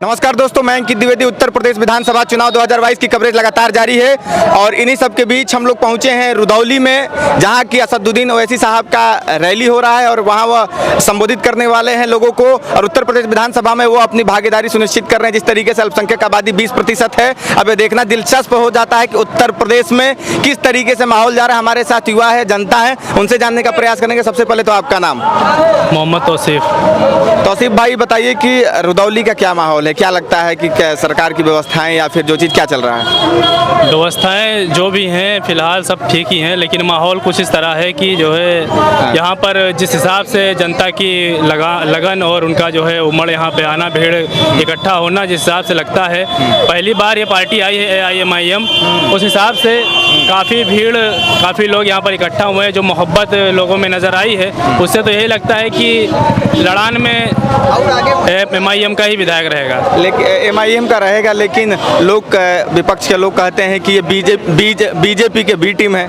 नमस्कार दोस्तों, मैं अंकित द्विवेदी। उत्तर प्रदेश विधानसभा चुनाव 2022 की कवरेज लगातार जारी है और इन्हीं सब के बीच हम लोग पहुंचे हैं रुदौली में, जहां की असदुद्दीन ओवैसी साहब का रैली हो रहा है और वहां वह संबोधित करने वाले हैं लोगों को। और उत्तर प्रदेश विधानसभा में वो अपनी भागीदारी सुनिश्चित कर रहे हैं। जिस तरीके से अल्पसंख्यक आबादी 20% है, अब ये देखना दिलचस्प हो जाता है कि उत्तर प्रदेश में किस तरीके से माहौल जा रहा है। हमारे साथ युवा है, जनता है, उनसे जानने का प्रयास करेंगे। सबसे पहले तो आपका नाम? मोहम्मद तौसीफ। तौसीफ भाई, बताइए कि रुदौली का क्या माहौल है? क्या लगता है कि क्या सरकार की व्यवस्थाएं या फिर जो चीज़ क्या चल रहा है? व्यवस्थाएं जो भी हैं फिलहाल सब ठीक ही हैं, लेकिन माहौल कुछ इस तरह है कि जो है यहाँ पर जिस हिसाब से जनता की लगन और उनका जो है उमड़ यहाँ पे आना, भीड़ इकट्ठा होना, जिस हिसाब से लगता है पहली बार ये पार्टी आई है AIMIM, उस हिसाब से काफ़ी भीड़, काफ़ी लोग यहाँ पर इकट्ठा हुए हैं। जो मोहब्बत लोगों में नज़र आई है, उससे तो यही लगता है कि लड़ान में MIM का ही विधायक रहेगा। लेकिन MIM का रहेगा, लेकिन लोग, विपक्ष के लोग कहते हैं कि ये बीजेपी के बी टीम है।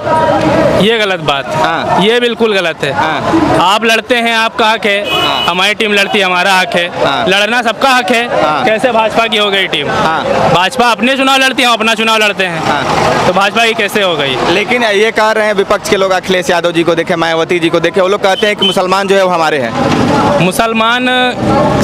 ये गलत बात। हाँ। ये बिल्कुल गलत है। हाँ। आप लड़ते हैं, आपका हक है। हाँ। हमारी टीम लड़ती है, हमारा हक है। हाँ। लड़ना सबका हक है। हाँ। कैसे भाजपा की हो गई टीम? हाँ। भाजपा अपने चुनाव लड़ती है, हम अपना चुनाव लड़ते हैं। हाँ। तो भाजपा की कैसे हो गई? लेकिन ये कह रहे हैं विपक्ष के लोग, अखिलेश यादव जी को देखे, मायावती जी को देखे, वो लोग कहते हैं कि मुसलमान जो है वो हमारे हैं। मुसलमान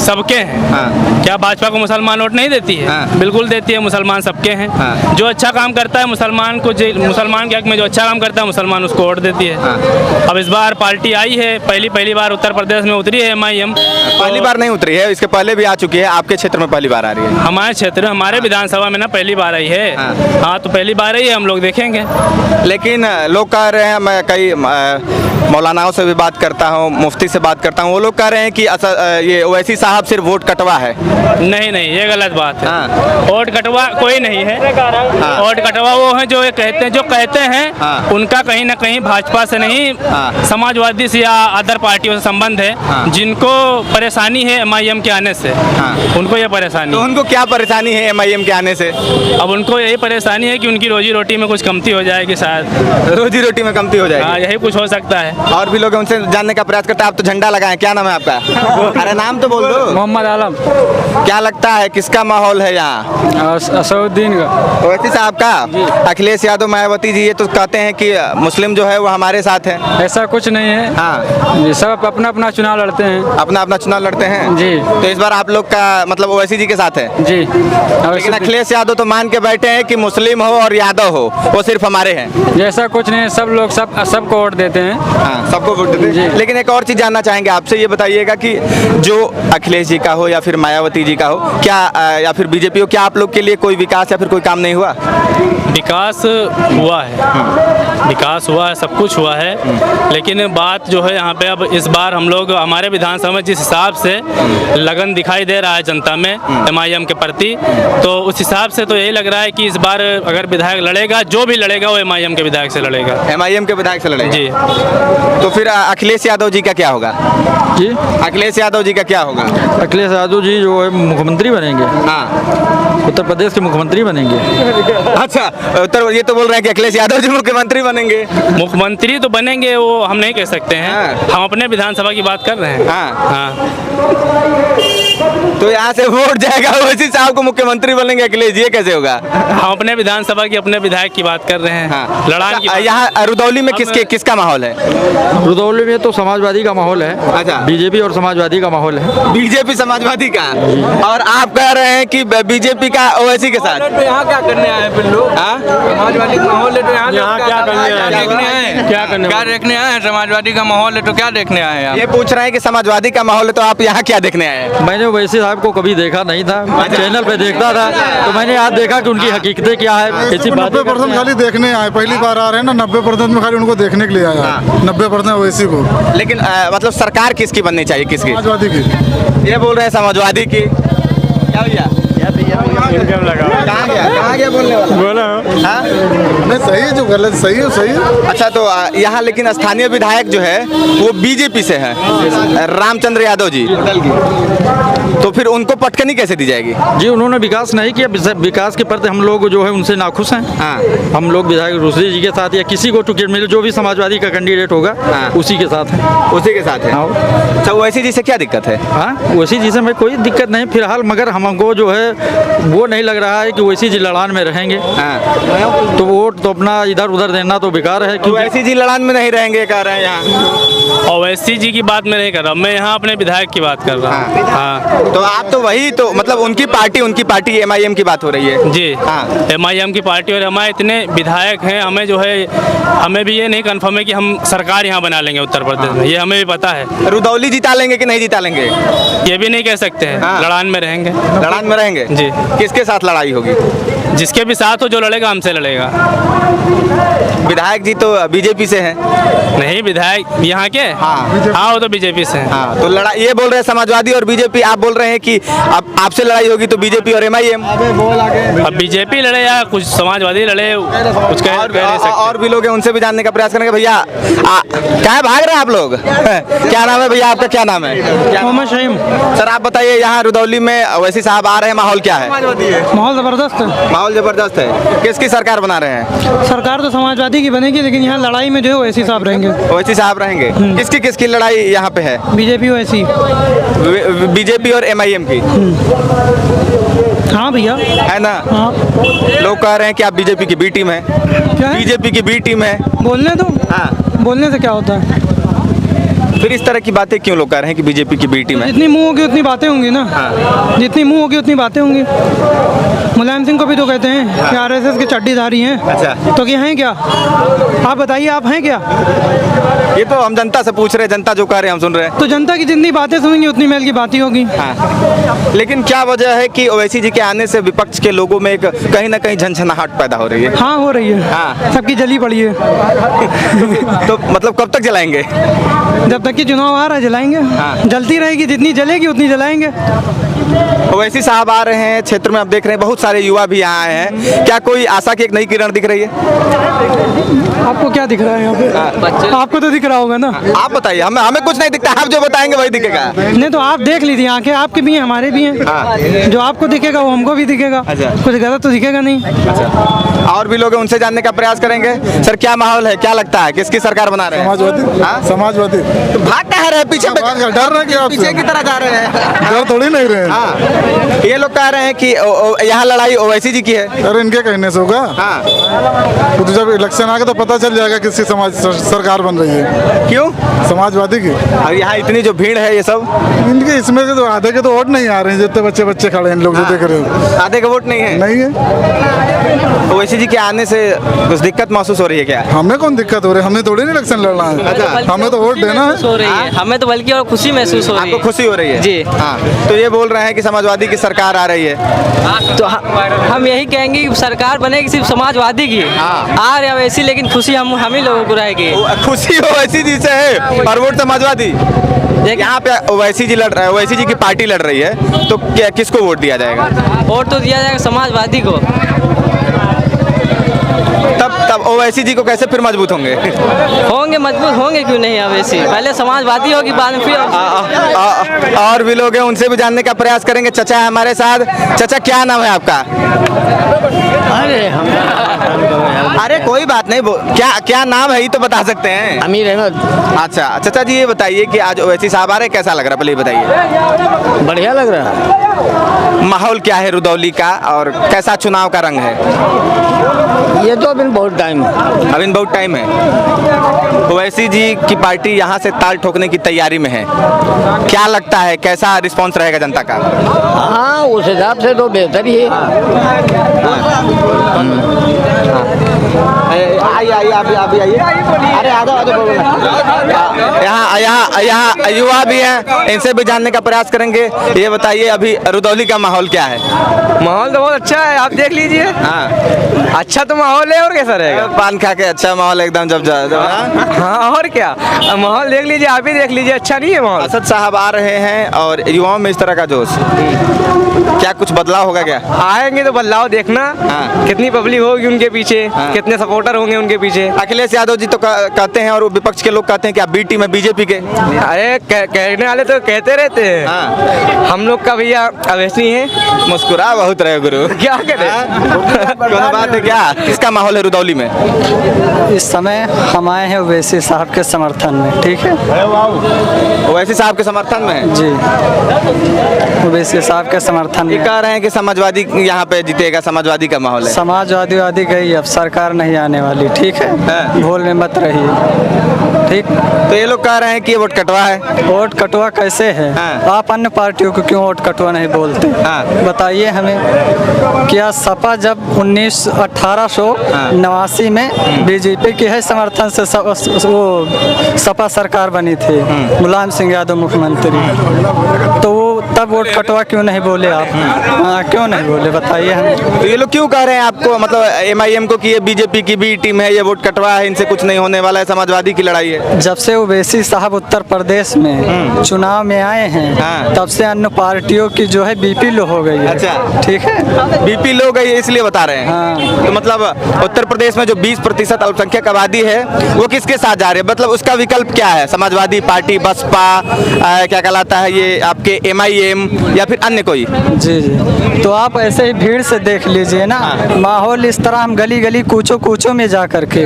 सबके हैं। हाँ। क्या भाजपा को मुसलमान वोट नहीं देती है? हाँ। बिल्कुल देती है। मुसलमान सबके हैं। हाँ। जो अच्छा काम करता है मुसलमान के हक में, जो अच्छा काम करता है मुसलमान उसको वोट देती है। हाँ। अब इस बार पार्टी आई है, पहली बार उत्तर प्रदेश में उतरी है MIM। पहली बार नहीं उतरी है, इसके पहले भी आ चुकी है। आपके क्षेत्र में पहली बार आ रही है? हमारे क्षेत्र, हमारे विधानसभा में ना पहली बार आई है। हाँ। हाँ, तो पहली बार आई है, हम लोग देखेंगे। लेकिन लोग कह रहे हैं, मैं कई मौलानाओं से भी बात करता हूँ, मुफ्ती से बात करता हूँ, वो लोग कह रहे हैं कि ये ओवैसी साहब सिर्फ वोट कटवा है। नहीं नहीं, ये गलत बात है। हाँ। वोट कटवा कोई नहीं है। हाँ। वोट कटवा वो है जो ये कहते हैं हाँ। उनका कहीं ना कहीं भाजपा से नहीं, हाँ। समाजवादी से या अदर पार्टियों से संबंध है। हाँ। जिनको परेशानी है MIM के आने से, हाँ। उनको ये परेशानी तो उनको क्या परेशानी है MIM के आने से? अब उनको यही परेशानी है कि उनकी रोजी रोटी में कुछ कमती हो जाएगी शायद। रोजी रोटी में कमती हो जाएगी। हाँ, यही कुछ हो सकता है। और भी लोग हैं, उनसे जानने का प्रयास करते हैं। आप तो झंडा लगाए, क्या नाम है आपका? अरे नाम तो बोल दो। मोहम्मद आलम। क्या लगता है किसका माहौल है यहाँ? असदुद्दीन का। ओवैसी साहब का? अखिलेश यादव, मायावती जी, ये तो कहते हैं कि मुस्लिम जो है वो हमारे साथ है। ऐसा कुछ नहीं है। हाँ। ये सब अपना अपना चुनाव लड़ते हैं। अपना अपना चुनाव लड़ते हैं जी। तो इस बार आप लोग का मतलब ओवैसी जी के साथ है? जी। लेकिन अखिलेश यादव तो मान के बैठे हैं कि मुस्लिम हो और यादव हो, वो सिर्फ हमारे हैं। ऐसा कुछ नहीं है, सब लोग सबको वोट देते हैं। हाँ, सबको वोट देते हैं। लेकिन एक और चीज़ जानना चाहेंगे आपसे, ये बताइएगा कि जो अखिलेश जी का हो या फिर मायावती जी का हो, क्या या फिर बीजेपी हो, क्या आप लोग के लिए कोई विकास या फिर कोई काम नहीं हुआ? विकास हुआ है, विकास हुआ है, सब कुछ हुआ है। लेकिन बात जो है यहाँ पे, अब इस बार हम लोग, हमारे विधानसभा में जिस हिसाब से लगन दिखाई दे रहा है जनता में MIM के प्रति, तो उस हिसाब से तो यही लग रहा है कि इस बार अगर विधायक लड़ेगा, जो भी लड़ेगा वो MIM के विधायक से लड़ेगा। MIM के विधायक से लड़ेगा? जी। तो फिर अखिलेश यादव जी का क्या होगा? जी। अखिलेश यादव जी का क्या होगा? अखिलेश यादव जी जो है मुख्यमंत्री बनेंगे। हाँ। उत्तर प्रदेश के मुख्यमंत्री बनेंगे। अच्छा, उत्तर ये तो बोल रहे हैं कि अखिलेश यादव जी मुख्यमंत्री बनेंगे। मुख्यमंत्री तो बनेंगे, वो हम नहीं कह सकते हैं। हाँ। हम अपने विधानसभा की बात कर रहे हैं। हाँ। हाँ। तो यहाँ से वोट जाएगा ओवैसी साहब को मुख्यमंत्री बनेंगे अखिलेश जी, ये कैसे होगा? हम अपने विधानसभा की, अपने विधायक की बात कर रहे हैं। हाँ। लड़ान की। यहाँ रुदौली में किसका माहौल है? रुदौली में तो समाजवादी का माहौल है। अच्छा। बीजेपी और समाजवादी का माहौल है। बीजेपी समाजवादी का, और आप कह रहे हैं कि बीजेपी का ओवैसी के साथ। तो यहाँ क्या करने आए फिर लोग? हाँ? समाजवादी का माहौल है तो यहाँ क्या करने आए? देखने आए? क्या देखने आए हैं? समाजवादी का माहौल है तो क्या देखने आए हैं? ये पूछ रहे हैं कि समाजवादी का माहौल है तो आप यहाँ क्या देखने आए हैं? मैंने ओवैसी साहब को कभी देखा नहीं था, चैनल पे देखता था, तो मैंने आज देखा कि उनकी हकीकतें क्या है। ऐसी 90% खाली देखने आए, पहली बार आ रहे हैं ना, 90% में खाली उनको देखने के लिए आया। 90% ओवैसी को। लेकिन मतलब सरकार किसकी बननी चाहिए? किसकी? समाजवादी की। ये बोल रहे हैं समाजवादी की। क्या भैया? कहाँ गया बोलने वाला? बोला हाँ? नहीं, नहीं सही है, जो गलत सही है सही है। अच्छा, तो यहाँ लेकिन स्थानीय विधायक जो है वो बीजेपी से है, रामचंद्र यादव जी, तो फिर उनको पटकनी कैसे दी जाएगी? जी उन्होंने विकास नहीं किया, विकास के प्रति हम लोग जो है उनसे नाखुश हैं। हाँ। हम लोग विधायक रोसरी जी के साथ या किसी को टिकट मिले, जो भी समाजवादी का कैंडिडेट होगा हाँ। उसी के साथ है। उसी के साथ है। हाँ। अच्छा, ओवैसी जी से क्या दिक्कत है? हाँ, वैसी जी से हमें कोई दिक्कत नहीं फिलहाल, मगर हमको जो है वो नहीं लग रहा है कि वैसी जी लड़ान में रहेंगे। हाँ। तो वोट तो अपना इधर उधर देना तो बेकार है, क्योंकि ओवैसी जी लड़ान में नहीं रहेंगे कह रहे हैं यहाँ। ओवैसी जी की बात मैं नहीं कर रहा, मैं यहाँ अपने विधायक की बात कर रहा हूँ। हाँ तो आप तो वही तो मतलब उनकी पार्टी MIM की बात हो रही है। जी हाँ। MIM की पार्टी, और हमारे इतने विधायक हैं, हमें जो है हमें भी ये नहीं कंफर्म है कि हम सरकार यहाँ बना लेंगे उत्तर प्रदेश में, ये हमें भी पता है। रुदौली जिता लेंगे कि नहीं जिता लेंगे ये भी नहीं कह सकते हैं। हाँ। लड़ान में रहेंगे। लड़ान में रहेंगे जी। किसके साथ लड़ाई होगी? जिसके भी साथ हो, जो लड़ेगा हमसे लड़ेगा। विधायक जी तो बीजेपी से हैं। नहीं, विधायक यहाँ के हाँ। हाँ, वो तो बीजेपी से हैं। हाँ, तो लड़ाई ये बोल रहे हैं समाजवादी और बीजेपी, आप बोल रहे हैं कि अब आपसे लड़ाई होगी तो बीजेपी और MIM। अब बीजेपी लड़े या कुछ समाजवादी लड़े, कुछ कह नहीं सकते। और भी लोग हैं, उनसे भी जानने का प्रयास करेंगे। भैया कहाँ भाग रहे हैं आप लोग? क्या नाम है भैया आपका, क्या नाम है? मोहम्मद शहीम। सर आप बताइए, यहाँ रुदौली में ओवैसी साहब आ रहे हैं, माहौल क्या है? माहौल ज़बरदस्त है। माहौल जबरदस्त है। किसकी सरकार बना रहे हैं? सरकार तो समाजवादी की बनेगी, लेकिन यहाँ लड़ाई में जो है ओवैसी साहब रहेंगे। ओवैसी साहब रहेंगे। किसकी लड़ाई यहाँ पे है? बीजेपी ओवैसी। बीजेपी और MIM की हाँ भैया। है ना? हाँ। लोग कह रहे हैं कि आप बीजेपी की B टीम है। क्या है? बीजेपी की B टीम है। बोलने दो। हाँ। बोलने से क्या होता है? फिर इस तरह की बातें क्यों लोग कह रहे हैं कि बीजेपी की B टीम है? जितनी मुंह होगी उतनी बातें होंगी ना। हाँ। जितनी मुंह होगी उतनी बातें होंगी। मुलायम सिंह को भी तो कहते हैं कि RSS के चड्डीधारी हैं। अच्छा। तो क्या हैं क्या? आप बताइए, आप हैं क्या? ये तो हम जनता से पूछ रहे हैं, जनता जो कह रहे हैं हम सुन रहे हैं। तो जनता की जितनी बातें सुनेंगी उतनी मेल की बात ही होगी। हाँ। लेकिन क्या वजह है कि ओवैसी जी के आने से विपक्ष के लोगों में एक कहीं ना कहीं झंझनाहट पैदा हो रही है? हाँ, हो रही है। हाँ। सबकी जली पड़ी है। तो मतलब कब तक जलाएंगे? जब तक कि चुनाव आ रहा है जलाएंगे। हाँ। जलती रहेगी, जितनी जलेगी उतनी जलाएंगे। ओवैसी साहब आ रहे हैं क्षेत्र में, आप देख रहे हैं बहुत सारे युवा भी यहाँ आए हैं। क्या कोई आशा की एक नई किरण दिख रही है? आपको क्या दिख रहा है यहाँ पे? आपको तो दिख रहा होगा ना। आप बताइए, हमें कुछ नहीं दिखता, आप जो बताएंगे वही दिखेगा। नहीं तो आप देख लीजिए, आंखें आपकी भी हैं, हमारे भी हैं। हाँ। जो आपको दिखेगा वो हमको भी दिखेगा। अच्छा। कुछ गलत तो दिखेगा नहीं। और भी लोग हैं, उनसे जानने का प्रयास करेंगे। सर क्या माहौल है, क्या लगता है किसकी सरकार बना रहे हैं? समाजवादी। हाँ? समाजवादी। तो भाग कहाँ रहे हैं? पीछे डर रहे क्या आपसे? पीछे की तरह जा रहे हैं। डर थोड़ी नहीं रहे हैं। हाँ। ये लोग कह रहे हैं कि यहाँ लड़ाई ओवैसी जी की है। अरे इनके कहने से होगा। हाँ। तो जब इलेक्शन आएगा तो पता चल जाएगा किसकी सरकार बन रही है। क्यों? समाजवादी की। और यहाँ इतनी जो भीड़ है ये सब, इनके इसमें से तो आधे के तो वोट नहीं आ रहे हैं, जितने बच्चे खड़े हैं इन लोग जो देख रहे हो। आधे का वोट नहीं है। नहीं है। ओवैसी जी के आने से कुछ दिक्कत महसूस हो रही है क्या? हमें कौन दिक्कत हो रही है? हमें थोड़ी नहीं इलेक्शन लड़ना है, हमें तो वोट देना है। हो रही है, हमें तो बल्कि और खुशी महसूस हो रही आपको है। खुशी हो रही है? जी। हाँ। तो ये बोल रहे हैं कि समाजवादी की सरकार आ रही है। तो हम यही कहेंगे कि सरकार बनेगी सिर्फ समाजवादी की। हाँ। आ रहे वैसी, लेकिन खुशी हम ही लोगों को रहेगी। खुशी ओवैसी जी से है और वोट समाजवादी। यहाँ पे ओवैसी जी लड़ रहा है, ओवैसी जी की पार्टी लड़ रही है, तो क्या किसको वोट दिया जाएगा? वोट तो दिया जाएगा समाजवादी को। तब ओवैसी जी को कैसे फिर मजबूत होंगे? होंगे मजबूत, होंगे क्यों नहीं ओवैसी? पहले समाजवादी होगी, बाद में फिर। और भी लोग हैं, उनसे भी जानने का प्रयास करेंगे। चचा है हमारे साथ। चचा क्या नाम है आपका? अरे कोई बात नहीं, क्या नाम है ये तो बता सकते हैं। अमीर अहमद। अच्छा चाचा जी, ये बताइए कि आज ओवैसी साहब आ रहे हैं, कैसा लग रहा है? पहले ये बताइए। बढ़िया लग रहा है। माहौल क्या है रुदौली का और कैसा चुनाव का रंग है? ये तो अभी बहुत टाइम है। अभी बहुत टाइम है। ओवैसी जी की पार्टी यहाँ से ताल ठोकने की तैयारी में है। क्या लगता है कैसा रिस्पांस रहेगा जनता का? हाँ, उस हिसाब से तो बेहतर ही है। आइए आप भी आइए। अरे आ जाओ यहाँ युवा भी हैं, इनसे भी जानने का प्रयास करेंगे। ये बताइए अभी रुदौली का माहौल क्या है? माहौल तो बहुत अच्छा है, आप देख लीजिए। हाँ। अच्छा तो माहौल है और कैसा रहेगा। पान खा के अच्छा माहौल एकदम जब हाँ और क्या, माहौल देख लीजिए, आप ही देख लीजिए, अच्छा नहीं है माहौल। असद साहब आ रहे हैं और युवाओं में इस तरह का जोश, क्या कुछ बदलाव होगा क्या? आएंगे तो बदलाव देखना। हाँ। कितनी पब्लिक होगी उनके पीछे, कितने सपोर्टर होंगे उनके पीछे। अखिलेश यादव जी तो कहते हैं और विपक्ष के लोग कहते हैं कि आप बी टीम है बीजेपी के। अरे कहने वाले तो कहते रहते हैं। हाँ। हम लोग का भैया अवैसी है। मुस्कुरा बहुत रहे गुरु, क्या करें। कोनो बात है क्या? किसका माहौल है रुदौली में? इस समय हम आए हैं ओवैसी साहब के समर्थन में, ठीक है। ओवैसी साहब के समर्थन में है जी, ओवैसी साहब के समर्थन ये में। कह रहे हैं कि समाजवादी यहाँ पे जीतेगा, समाजवादी का माहौल है। समाजवादी गई, अब सरकार नहीं आने वाली, ठीक है। भूल में मत रहिए, ठीक। तो ये लोग कह रहे हैं कि ये वोट कटवा है। वोट कटवा कैसे है? हाँ। आप अन्य पार्टियों को क्यों वोट कटवा नहीं बोलते? हाँ। बताइए हमें। क्या सपा जब 1889 में बीजेपी के है समर्थन से वो सपा सरकार बनी थी, मुलायम सिंह यादव मुख्यमंत्री, तो वो तब वोट कटवा क्यों नहीं बोले आप? हाँ, क्यों नहीं बोले बताइए हमें। तो ये लोग क्यों कह रहे हैं आपको, मतलब MIM को कि ये बीजेपी की बी टीम है, ये वोट कटवा है, इनसे कुछ नहीं होने वाला है, समाजवादी की लड़ाई है? जब से ओवैसी साहब उत्तर प्रदेश में चुनाव में आए हैं, हाँ। तब से अन्य पार्टियों की जो है BP लो हो गई है। अच्छा। ठीक है, बीपी लो गई है इसलिए बता रहे हैं। हाँ। तो मतलब उत्तर प्रदेश में जो 20% अल्पसंख्यक आबादी है वो किसके साथ जा रही है? मतलब उसका विकल्प क्या है? समाजवादी पार्टी, बसपा, क्या कहलाता है ये आपके MIM या फिर अन्य कोई? जी जी। तो आप ऐसे ही भीड़ से देख लीजिए ना, माहौल इस तरह हम गली गली कूचों कूचों में जा करके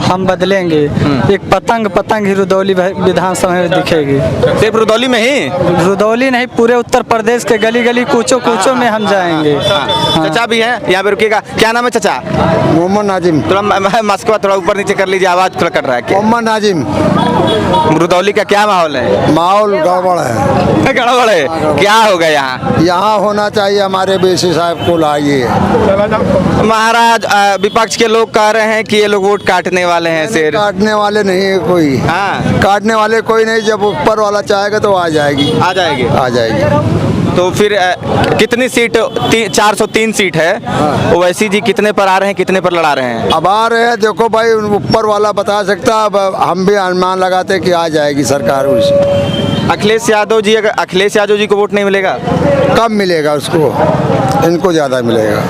हम बदलेंगे। एक पतंग ही रुदौली विधानसभा में दिखेगी। सिर्फ रुदौली में ही? रुदौली नहीं, पूरे उत्तर प्रदेश के गली गली कूचों कूचों में हम जाएंगे। चचा भी है यहाँ पे, रुकिएगा। क्या नाम है चचा? मोहम्मद नाजिम। थोड़ा मास्क को थोड़ा ऊपर नीचे कर लीजिए, आवाज थोड़ा कट रहा है। मोहम्मद नाजिम। रुदौली का क्या माहौल है? माहौल गड़बड़ है। गड़बड़ है? क्या होगा यहाँ? यहाँ होना चाहिए हमारे बीसी साहब को लाइए। महाराज, विपक्ष के लोग कह रहे हैं कि ये लोग वोट काटने वाले हैं। सिर काटने वाले नहीं है कोई। हाँ। काटने वाले कोई नहीं, जब ऊपर वाला चाहेगा तो आ जाएगी। आ जाएगी। आ जाएगी। तो फिर कितनी सीट? 403 सीट है। ओवैसी जी कितने पर आ रहे हैं, कितने पर लड़ा रहे हैं? अब आ रहे हैं, देखो भाई ऊपर वाला बता सकता, अब हम भी अनुमान लगाते कि आ जाएगी सरकार उसी। अखिलेश यादव जी, अगर अखिलेश यादव जी को वोट नहीं मिलेगा? कम मिलेगा उसको, इनको ज़्यादा मिलेगा।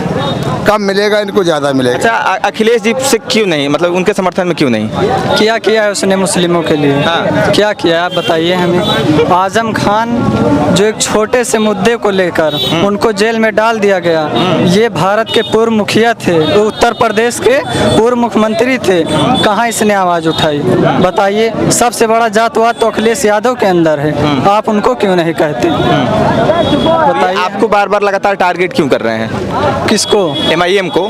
कम मिलेगा, इनको ज़्यादा मिलेगा। अच्छा, अखिलेश जी से क्यों नहीं, मतलब उनके समर्थन में क्यों नहीं? क्या किया है उसने मुस्लिमों के लिए? हाँ। क्या किया है आप बताइए हमें। आजम खान जो एक छोटे से मुद्दे को लेकर उनको जेल में डाल दिया गया, ये भारत के पूर्व मुखिया थे, वो उत्तर प्रदेश के पूर्व मुख्यमंत्री थे, कहाँ इसने आवाज़ उठाई? बताइए। सबसे बड़ा जातवाद तो अखिलेश यादव के अंदर है, आप उनको क्यों नहीं कहते? बताइए। आपको बार बार लगातार टारगेट क्यों कर रहे हैं? किसको? MIM को।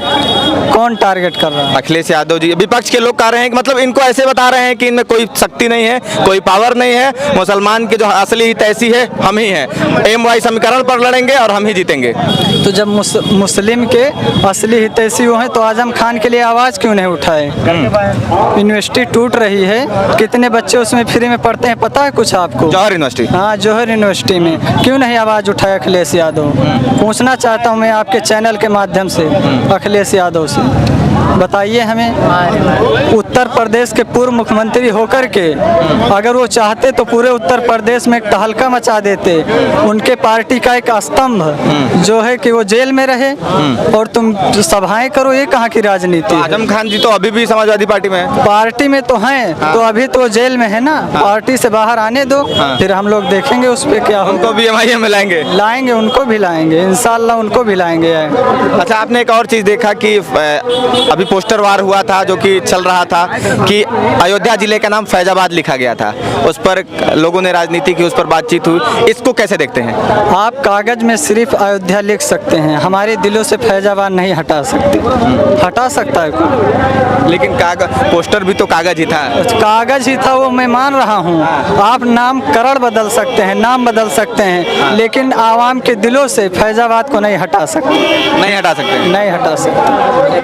कौन टारगेट कर रहा है? अखिलेश यादव जी। विपक्ष के लोग कह रहे हैं कि मतलब इनको ऐसे बता रहे हैं कि इनमें कोई शक्ति नहीं है, कोई पावर नहीं है, मुसलमान के जो असली हितैषी है हम ही हैं, MY समीकरण पर लड़ेंगे और हम ही जीतेंगे। तो जब मुस्लिम के असली हितैषी वो हैं तो आजम खान के लिए आवाज़ क्यों नहीं उठाए? यूनिवर्सिटी टूट रही है, कितने बच्चे उसमें फ्री में पढ़ते हैं पता है कुछ आपको? जौहर यूनिवर्सिटी। हाँ, जौहर यूनिवर्सिटी में क्यों नहीं आवाज़ उठाया अखिलेश यादव? पूछना चाहता हूँ मैं आपके चैनल के माध्यम से अखिलेश यादव से, बताइए हमें। उत्तर प्रदेश के पूर्व मुख्यमंत्री होकर के अगर वो चाहते तो पूरे उत्तर प्रदेश में एक तहलका मचा देते। उनके पार्टी का एक स्तंभ जो है कि वो जेल में रहे और तुम सभाएं करो, ये कहाँ की राजनीति है? आजम खान जी तो अभी भी समाजवादी पार्टी में है। पार्टी में तो हैं, तो अभी तो जेल में है ना। पार्टी से बाहर आने दो, फिर हम लोग देखेंगे उस पर क्या होगा। उनको भी MIM में लाएंगे? लाएंगे, उनको भी लाएंगे, इंशाल्लाह उनको भी लाएंगे। अच्छा, आपने एक और चीज़ देखा कि अभी पोस्टर वार हुआ था जो कि चल रहा था कि अयोध्या जिले का नाम फैजाबाद लिखा गया था, उस पर लोगों ने राजनीति की, उस पर बातचीत हुई, इसको कैसे देखते हैं? आप कागज में सिर्फ अयोध्या लिख सकते हैं, हमारे दिलों से फैजाबाद नहीं हटा सकते। हटा सकता है कोई? लेकिन पोस्टर भी तो कागज ही था। कागज ही था, वो मैं मान रहा हूँ। आप नामकरण बदल सकते हैं, नाम बदल सकते हैं, लेकिन आवाम के दिलों से फैजाबाद को नहीं हटा सकते। नहीं हटा सकते। नहीं हटा सकते।